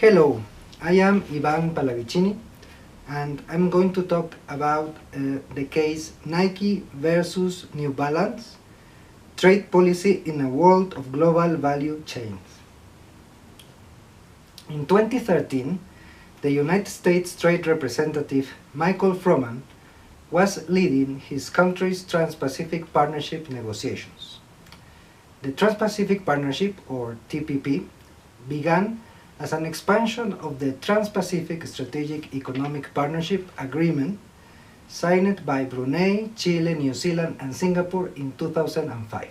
Hello, I am Ivan Pallavicini and I'm going to talk about the case Nike versus New Balance, trade policy in a world of global value chains. In 2013, the United States Trade Representative Michael Froman was leading his country's Trans-Pacific Partnership negotiations. The Trans-Pacific Partnership, or TPP, began as an expansion of the Trans-Pacific Strategic Economic Partnership Agreement signed by Brunei, Chile, New Zealand, and Singapore in 2005.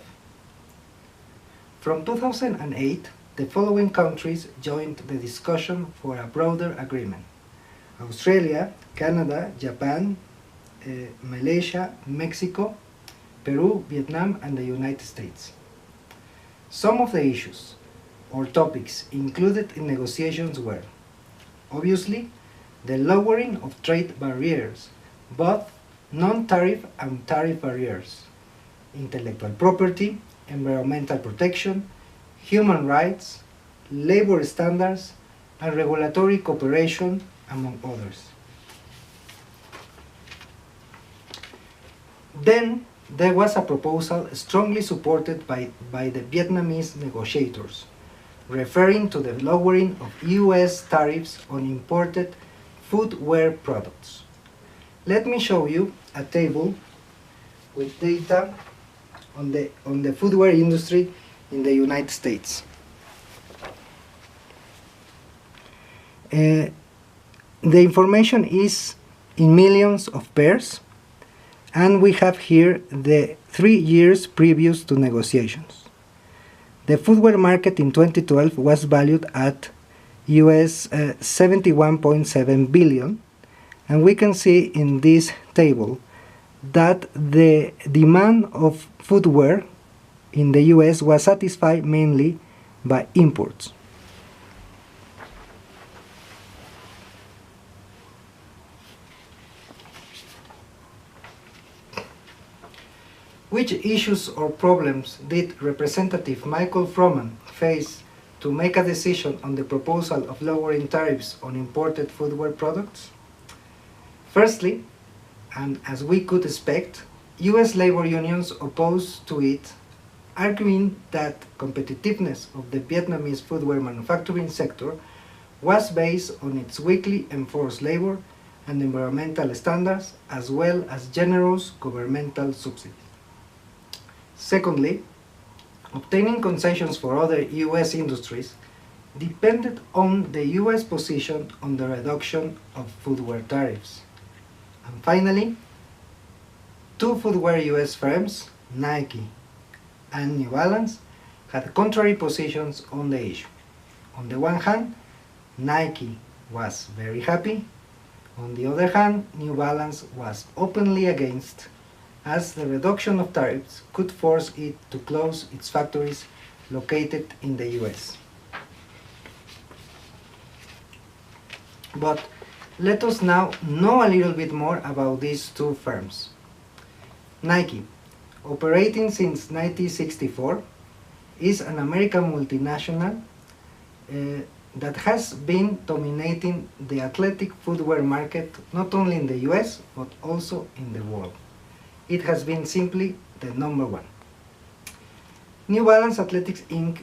From 2008, the following countries joined the discussion for a broader agreement: Australia, Canada, Japan, Malaysia, Mexico, Peru, Vietnam, and the United States. Some of the issues or topics included in negotiations were, obviously, the lowering of trade barriers, both non-tariff and tariff barriers, intellectual property, environmental protection, human rights, labor standards, and regulatory cooperation, among others. Then there was a proposal strongly supported by the Vietnamese negotiators, referring to the lowering of US tariffs on imported footwear products. Let me show you a table with data on the footwear industry in the United States. The information is in millions of pairs, and we have here the 3 years previous to negotiations. The footwear market in 2012 was valued at US 71.7 billion, and we can see in this table that the demand of footwear in the US was satisfied mainly by imports. Which issues or problems did Representative Michael Froman face to make a decision on the proposal of lowering tariffs on imported footwear products? Firstly, and as we could expect, US labor unions opposed to it, arguing that competitiveness of the Vietnamese footwear manufacturing sector was based on its weakly enforced labor and environmental standards, as well as generous governmental subsidies. Secondly, obtaining concessions for other US industries depended on the US position on the reduction of footwear tariffs. And finally, two footwear US firms, Nike and New Balance, had contrary positions on the issue. On the one hand, Nike was very happy. On the other hand, New Balance was openly against, as the reduction of tariffs could force it to close its factories located in the US. But let us now know a little bit more about these two firms. Nike, operating since 1964, is an American multinational that has been dominating the athletic footwear market not only in the US but also in the world. It has been simply the number one. New Balance Athletics Inc.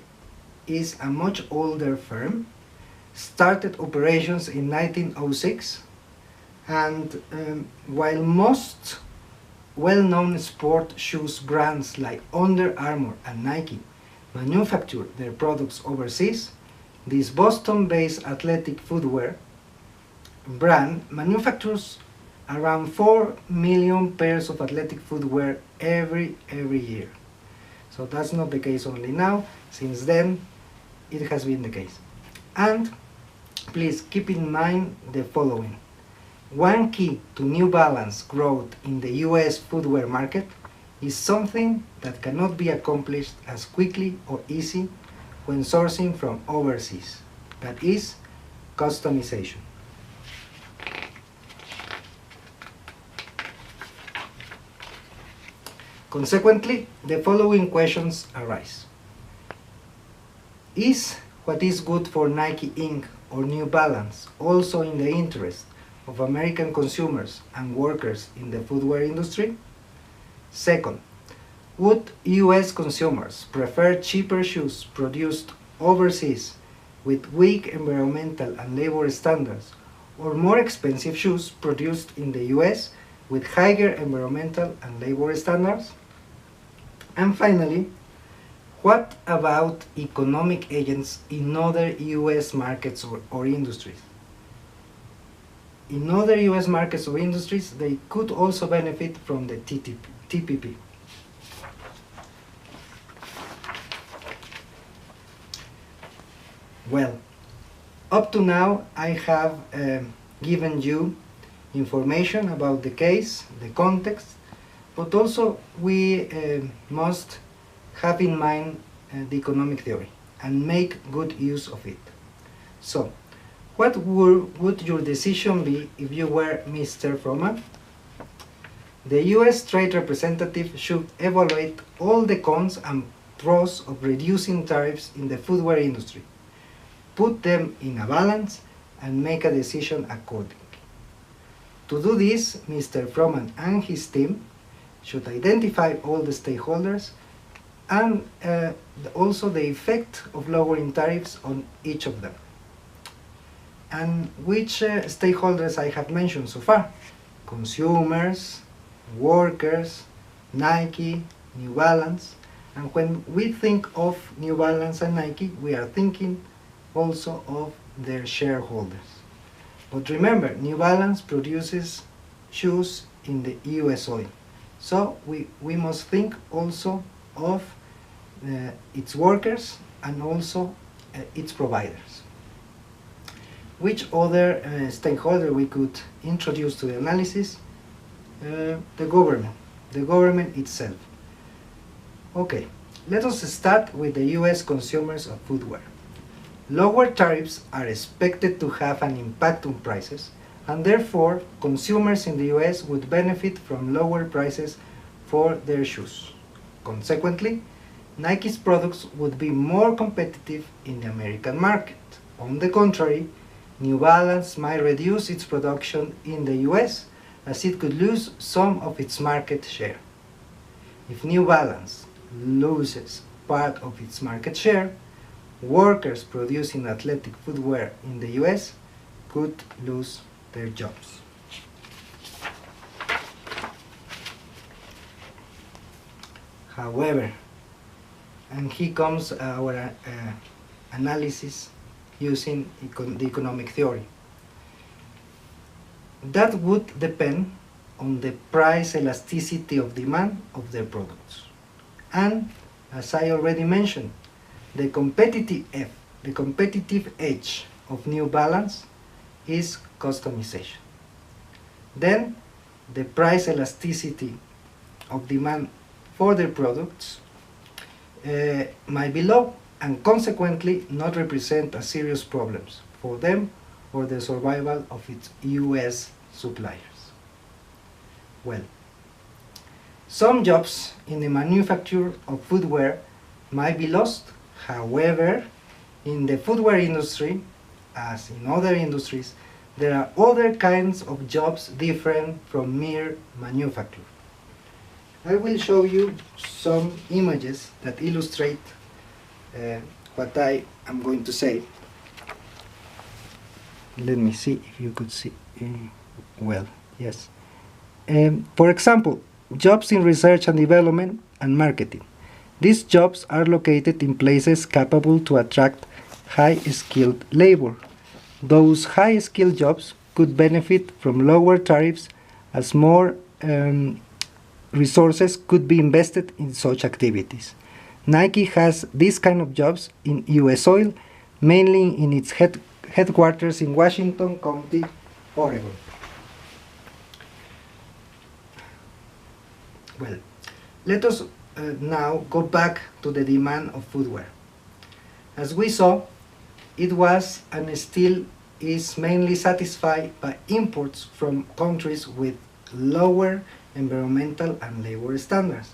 is a much older firm, started operations in 1906, and while most well-known sport shoes brands like Under Armour and Nike manufacture their products overseas, this Boston-based athletic footwear brand manufactures around 4 million pairs of athletic footwear every year. So that's not the case only now. Since then, it has been the case. And please keep in mind the following. One key to New Balance growth in the US footwear market is something that cannot be accomplished as quickly or easy when sourcing from overseas. That is customization. Consequently, the following questions arise. Is what is good for Nike Inc. or New Balance also in the interest of American consumers and workers in the footwear industry? Second, would US consumers prefer cheaper shoes produced overseas with weak environmental and labor standards, or more expensive shoes produced in the US with higher environmental and labor standards? And finally, what about economic agents in other US markets or industries? In other US markets or industries, they could also benefit from the TPP. Well, up to now I have given you information about the case, the context, but also we must have in mind the economic theory and make good use of it. So, what would your decision be if you were Mr. Froman? The US trade representative should evaluate all the cons and pros of reducing tariffs in the footwear industry, put them in a balance, and make a decision accordingly. To do this, Mr. Froman and his team should identify all the stakeholders and also the effect of lowering tariffs on each of them. And which stakeholders I have mentioned so far? Consumers, workers, Nike, New Balance. And when we think of New Balance and Nike, we are thinking also of their shareholders. But remember, New Balance produces shoes in the US soil. So we must think also of its workers and also its providers. Which other stakeholder we could introduce to the analysis? The government itself. Okay, let us start with the US consumers of footwear. Lower tariffs are expected to have an impact on prices, and therefore consumers in the US would benefit from lower prices for their shoes. Consequently, Nike's products would be more competitive in the American market. On the contrary, New Balance might reduce its production in the US as it could lose some of its market share. If New Balance loses part of its market share, workers producing athletic footwear in the US could lose their jobs. However, and here comes our analysis using the economic theory. That would depend on the price elasticity of demand of their products. And, as I already mentioned, the competitive edge of New Balance is customization. Then, the price elasticity of demand for their products might be low and consequently not represent a serious problems for them or the survival of its US suppliers. Well, some jobs in the manufacture of footwear might be lost. However, in the footwear industry, as in other industries, there are other kinds of jobs different from mere manufacture. I will show you some images that illustrate what I am going to say. Let me see if you could see. Well, yes. For example, jobs in research and development and marketing. These jobs are located in places capable to attract high-skilled labor. Those high-skilled jobs could benefit from lower tariffs as more resources could be invested in such activities. Nike has these kind of jobs in US soil, mainly in its headquarters in Washington County, Oregon. Well, let us now go back to the demand of footwear. As we saw, it was and still is mainly satisfied by imports from countries with lower environmental and labor standards.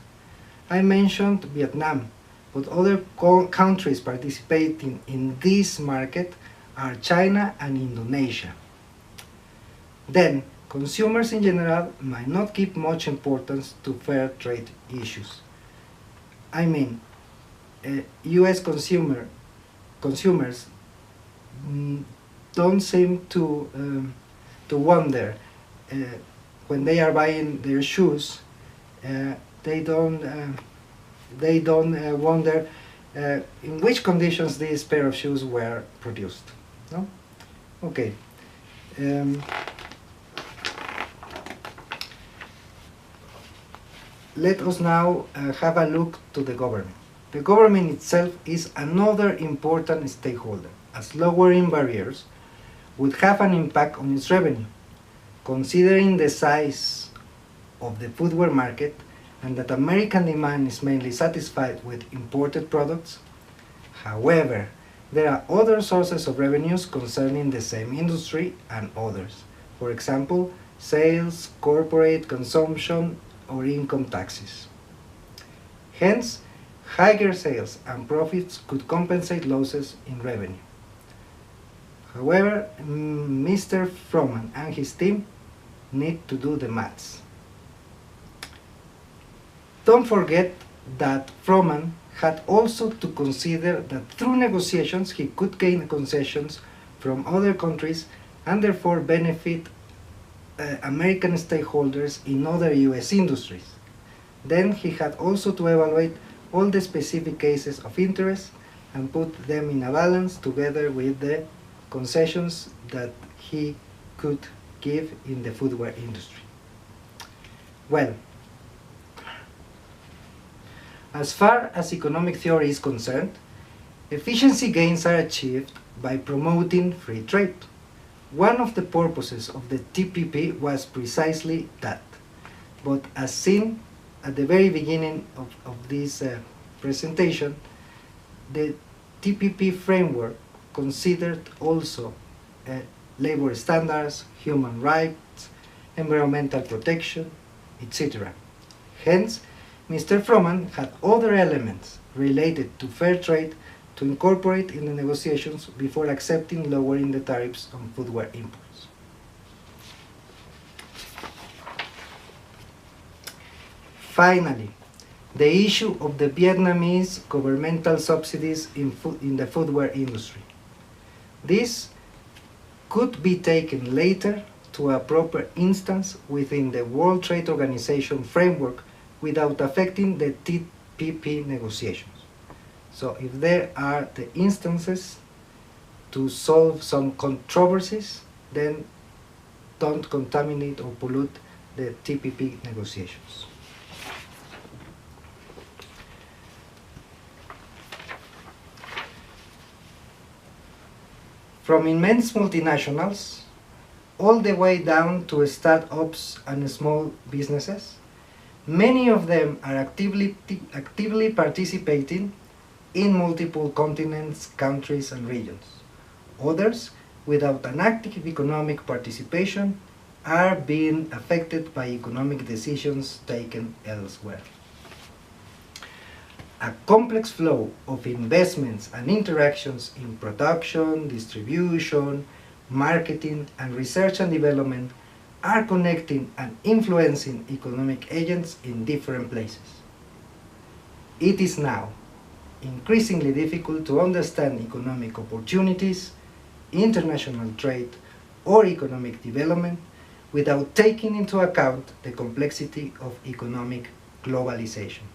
I mentioned Vietnam, but other countries participating in this market are China and Indonesia. Then, consumers in general might not give much importance to fair trade issues. I mean, US consumers don't seem to wonder when they are buying their shoes. They don't wonder in which conditions this pair of shoes were produced. No? Okay. Let us now have a look to the government. The government itself is another important stakeholder, as lowering barriers would have an impact on its revenue. Considering the size of the footwear market and that American demand is mainly satisfied with imported products, however, there are other sources of revenues concerning the same industry and others. For example, sales, corporate consumption, or income taxes. Hence, higher sales and profits could compensate losses in revenue. However, Mr. Froman and his team need to do the maths. Don't forget that Froman had also to consider that through negotiations he could gain concessions from other countries and therefore benefit American stakeholders in other US industries. Then he had also to evaluate all the specific cases of interest and put them in a balance together with the concessions that he could give in the footwear industry. Well, as far as economic theory is concerned, efficiency gains are achieved by promoting free trade. One of the purposes of the TPP was precisely that. But as seen at the very beginning of this presentation, the TPP framework considered also labor standards, human rights, environmental protection, etc. Hence, Mr. Froman had other elements related to fair trade to incorporate in the negotiations before accepting lowering the tariffs on footwear imports. Finally, the issue of the Vietnamese governmental subsidies in the footwear industry. This could be taken later to a proper instance within the World Trade Organization framework without affecting the TPP negotiations. So if there are the instances to solve some controversies, then don't contaminate or pollute the TPP negotiations. From immense multinationals, all the way down to startups and small businesses, many of them are actively participating in multiple continents, countries, and regions. Others, without an active economic participation, are being affected by economic decisions taken elsewhere. A complex flow of investments and interactions in production, distribution, marketing, and research and development are connecting and influencing economic agents in different places. It is now increasingly difficult to understand economic opportunities, international trade, or economic development without taking into account the complexity of economic globalization.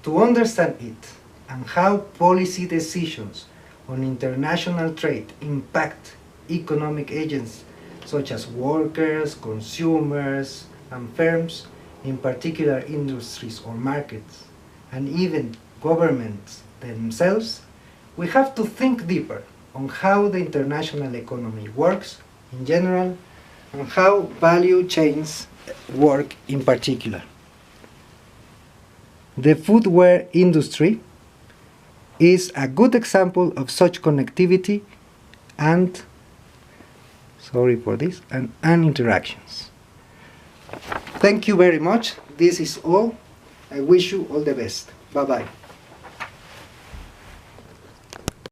To understand it and how policy decisions on international trade impact economic agents such as workers, consumers, and firms, in particular industries or markets, and even governments themselves, we have to think deeper on how the international economy works in general and how value chains work in particular. The footwear industry is a good example of such connectivity and, and interactions. Thank you very much. This is all. I wish you all the best. Bye-bye.